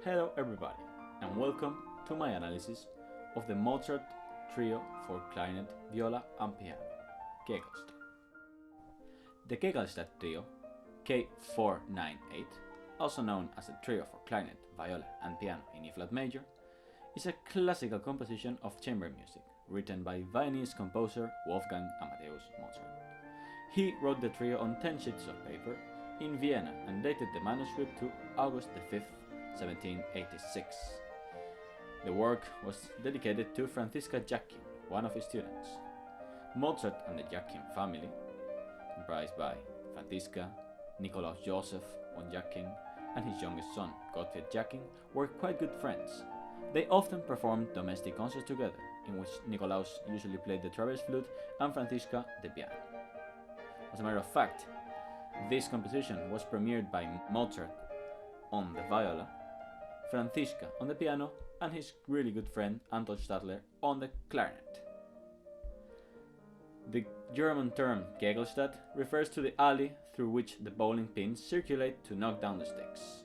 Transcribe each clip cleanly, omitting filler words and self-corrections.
Hello everybody, and welcome to my analysis of the Mozart Trio for Clarinet, Viola and Piano, Kegelstatt. The Kegelstatt Trio K498, also known as the Trio for Clarinet, Viola and Piano in E-flat major, is a classical composition of chamber music written by Viennese composer Wolfgang Amadeus Mozart. He wrote the trio on 10 sheets of paper in Vienna and dated the manuscript to August 5, 1786. The work was dedicated to Franziska Jacquin, one of his students. Mozart and the Jacquin family, comprised by Franziska, Nikolaus Joseph von Jacquin, and his youngest son, Gottfried Jacquin, were quite good friends. They often performed domestic concerts together, in which Nikolaus usually played the traverse flute and Franziska the piano. As a matter of fact, this composition was premiered by Mozart on the viola, Franziska on the piano, and his really good friend Anton Stadler on the clarinet. The German term Kegelstatt refers to the alley through which the bowling pins circulate to knock down the sticks.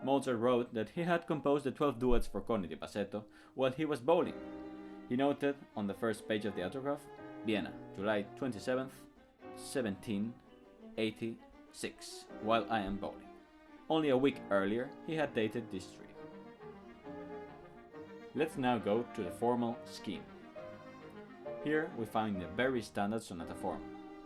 Mozart wrote that he had composed the 12 duets for cornet di bassetto while he was bowling. He noted on the first page of the autograph, Vienna, July 27th, 1786, while I am bowling. Only a week earlier, he had dated this trio. Let's now go to the formal scheme. Here we find the very standard sonata form.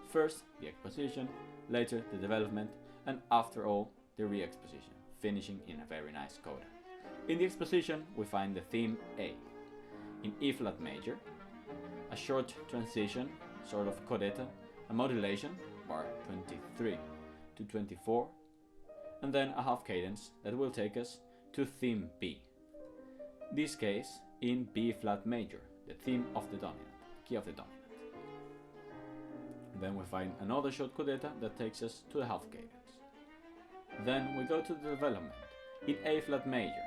First, the exposition, later the development, and after all, the re-exposition, finishing in a very nice coda. In the exposition, we find the theme A, in E-flat major, a short transition, sort of codetta, a modulation, bar 23 to 24, and then a half cadence that will take us to theme B. This case in B-flat major, the theme of the dominant, key of the dominant. Then we find another short codetta that takes us to the half cadence. Then we go to the development in A-flat major,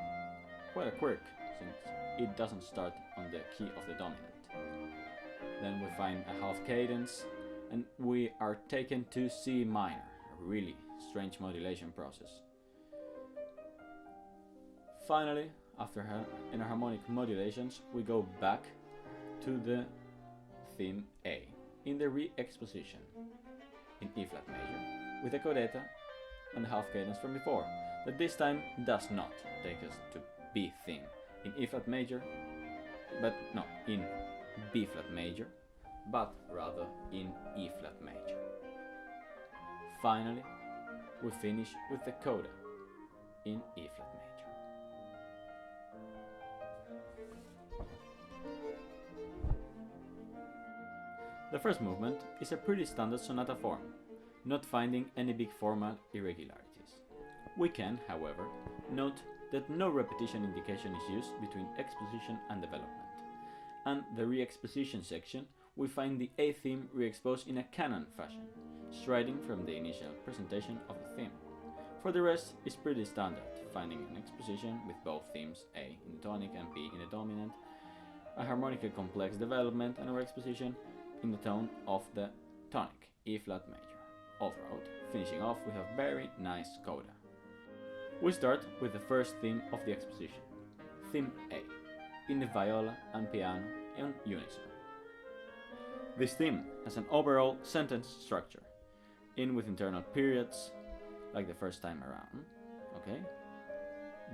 quite a quirk since it doesn't start on the key of the dominant. Then we find a half cadence and we are taken to C minor, a really strange modulation process. Finally, after enharmonic modulations, we go back to the theme A in the re-exposition in E-flat major with a codetta and the half cadence from before, that this time does not take us to B theme in E-flat major, but no, in B-flat major, but rather in E-flat major. Finally, we finish with the coda in E-flat major. The first movement is a pretty standard sonata form, not finding any big formal irregularities. We can, however, note that no repetition indication is used between exposition and development, and the re-exposition section we find the A theme re-exposed in a canon fashion, striding from the initial presentation of the theme. For the rest, it's pretty standard, finding an exposition with both themes A in the tonic and B in the dominant, a harmonically complex development and a re-exposition in the tone of the tonic, E-flat major. All throughout, finishing off with a very nice coda. We start with the first theme of the exposition, theme A, in the viola and piano in unison. This theme has an overall sentence structure, in with internal periods, like the first time around, okay?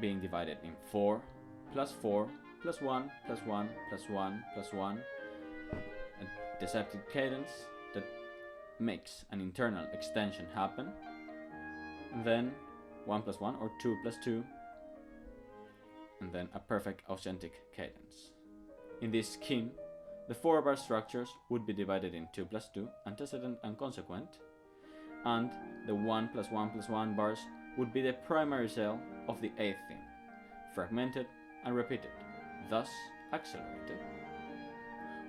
Being divided in 4, plus 1, plus 1, plus 1, plus 1, a deceptive cadence that makes an internal extension happen, and then 1 plus 1 or 2 plus 2, and then a perfect authentic cadence. In this scheme, the 4-bar structures would be divided in 2 plus 2, antecedent and consequent, and the 1 plus 1 plus 1 bars would be the primary cell of the 8th theme, fragmented and repeated, thus accelerated.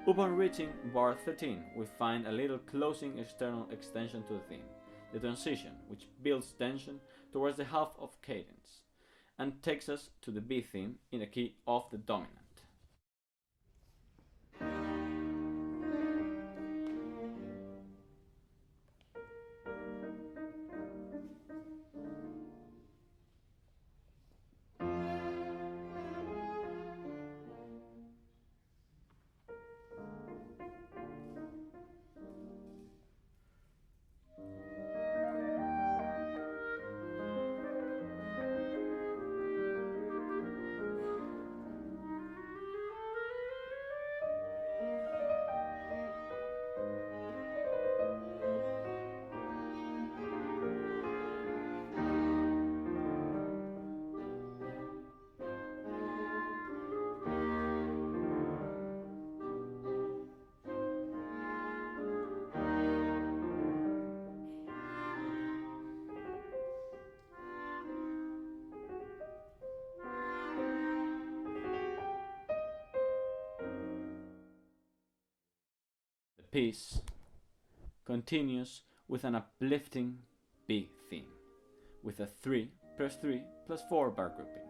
Upon reaching bar 13, we find a little closing external extension to the theme, the transition, which builds tension towards the half of cadence, and takes us to the B theme in the key of the dominant. piece continues with an uplifting B theme, with a 3 plus 3 plus 4 bar grouping.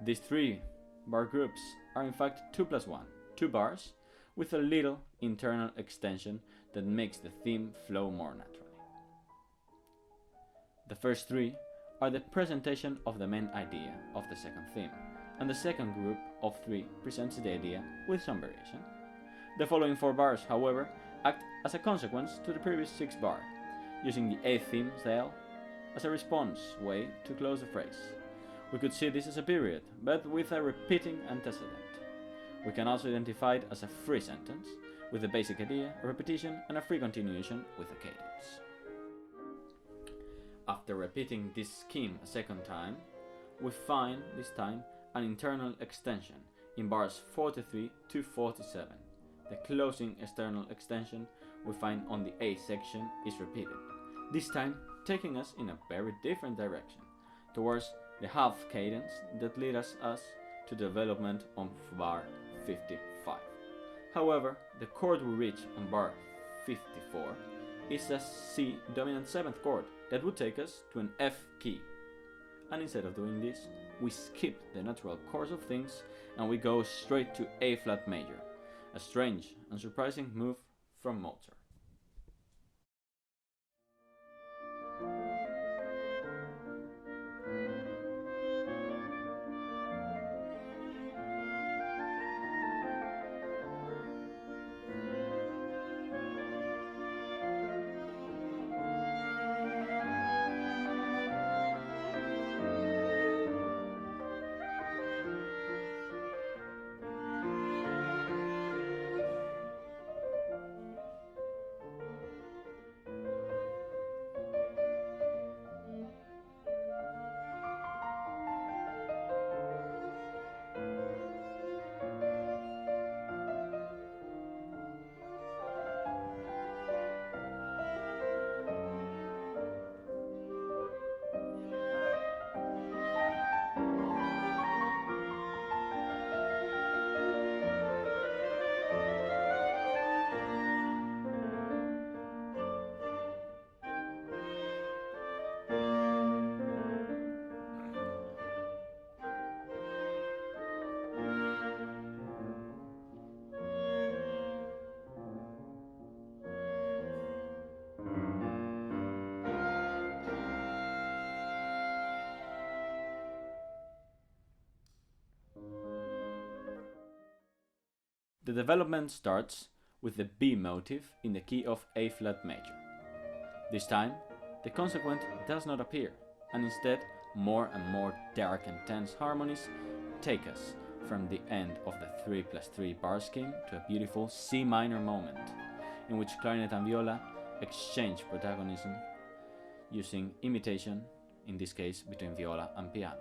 These 3 bar groups are in fact 2 plus 1, 2 bars with a little internal extension that makes the theme flow more naturally. The first 3 are the presentation of the main idea of the second theme, and the second group of 3 presents the idea with some variation. The following 4 bars, however, act as a consequence to the previous 6 bar, using the A theme style as a response way to close the phrase. We could see this as a period, but with a repeating antecedent. We can also identify it as a free sentence, with the basic idea, a repetition, and a free continuation with a cadence. After repeating this scheme a second time, we find, this time, an internal extension in bars 43 to 47. The closing external extension we find on the A section is repeated, this time taking us in a very different direction, towards the half cadence that leads us to development on bar 55. However, the chord we reach on bar 54 is a C dominant 7th chord that would take us to an F key. And instead of doing this, we skip the natural course of things and we go straight to A flat major, a strange and surprising move from Mozart. The development starts with the B motive in the key of A flat major. This time, the consequent does not appear, and instead more and more dark and tense harmonies take us from the end of the 3 plus 3 bar scheme to a beautiful C minor moment, in which clarinet and viola exchange protagonism using imitation, in this case between viola and piano.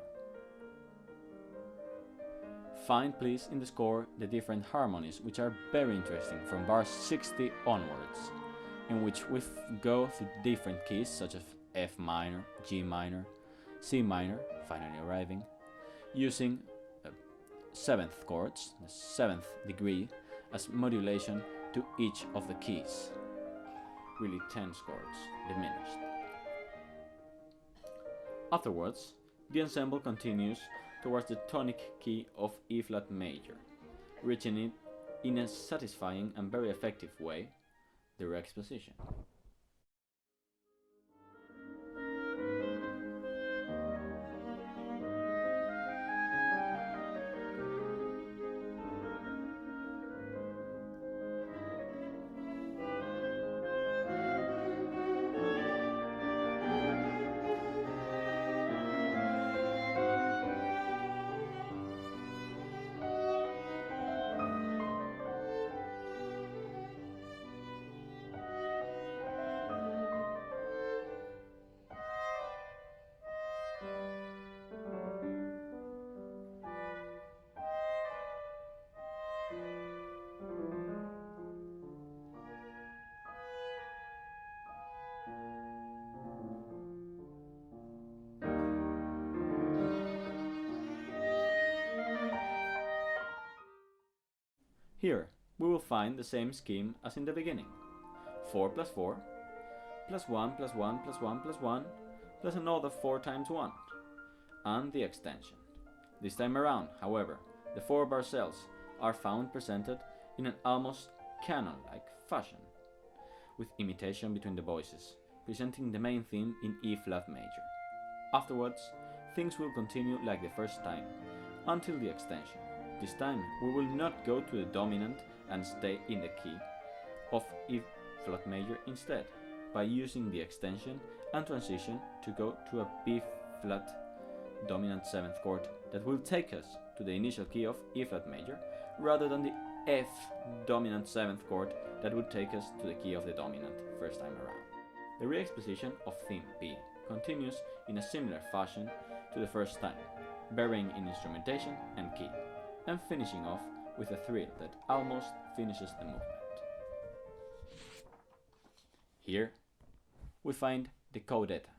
Find please in the score the different harmonies, which are very interesting from bar 60 onwards, in which we go through different keys such as F minor, G minor, C minor, finally arriving, using 7th chords, the 7th degree, as modulation to each of the keys. Really tense chords, diminished. Afterwards, the ensemble continues towards the tonic key of E flat major, reaching it in a satisfying and very effective way, direct position. Here, we will find the same scheme as in the beginning. 4 plus 4, plus 1 plus 1 plus 1 plus 1, plus another 4 times 1, and the extension. This time around, however, the 4-bar cells are found presented in an almost canon-like fashion, with imitation between the voices, presenting the main theme in E-flat major. Afterwards, things will continue like the first time, until the extension. This time, we will not go to the dominant and stay in the key of E-flat major instead, by using the extension and transition to go to a B-flat dominant 7th chord that will take us to the initial key of E-flat major, rather than the F dominant 7th chord that would take us to the key of the dominant first time around. The re-exposition of theme B continues in a similar fashion to the first time, varying in instrumentation and key, and finishing off with a thrill that almost finishes the movement. Here we find the codetta.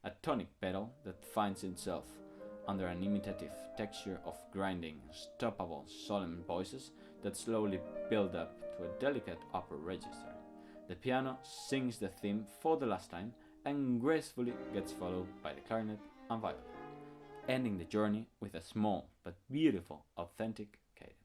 A tonic pedal that finds itself under an imitative texture of grinding, stoppable, solemn voices that slowly build up to a delicate upper register. The piano sings the theme for the last time and gracefully gets followed by the clarinet and viola, ending the journey with a small but beautiful, authentic cadence.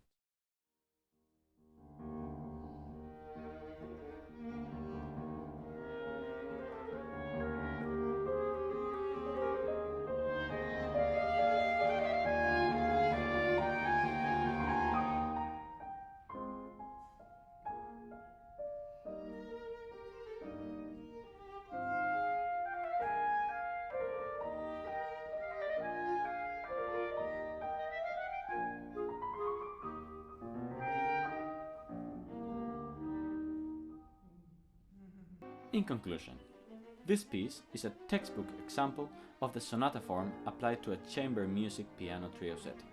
In conclusion, this piece is a textbook example of the sonata form applied to a chamber music piano trio setting,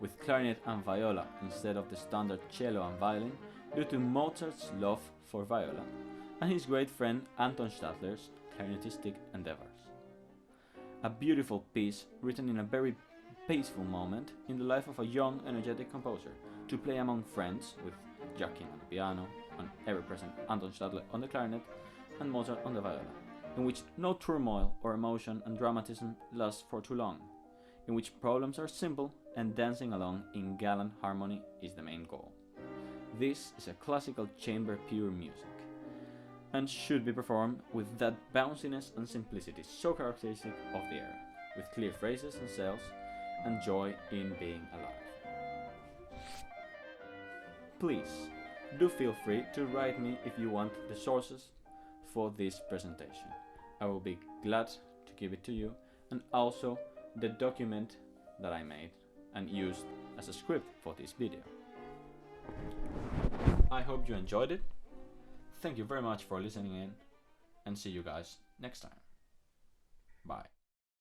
with clarinet and viola instead of the standard cello and violin due to Mozart's love for viola and his great friend Anton Stadler's clarinetistic endeavors. A beautiful piece written in a very peaceful moment in the life of a young, energetic composer to play among friends with Joachim on the piano and ever-present Anton Stadler on the clarinet and Mozart on the viola, in which no turmoil or emotion and dramatism lasts for too long, in which problems are simple and dancing along in gallant harmony is the main goal. This is a classical chamber pure music, and should be performed with that bounciness and simplicity so characteristic of the era, with clear phrases and cells, and joy in being alive. Please, do feel free to write me if you want the sources for this presentation. I will be glad to give it to you, and also the document that I made and used as a script for this video. I hope you enjoyed it. Thank you very much for listening in, and see you guys next time. Bye.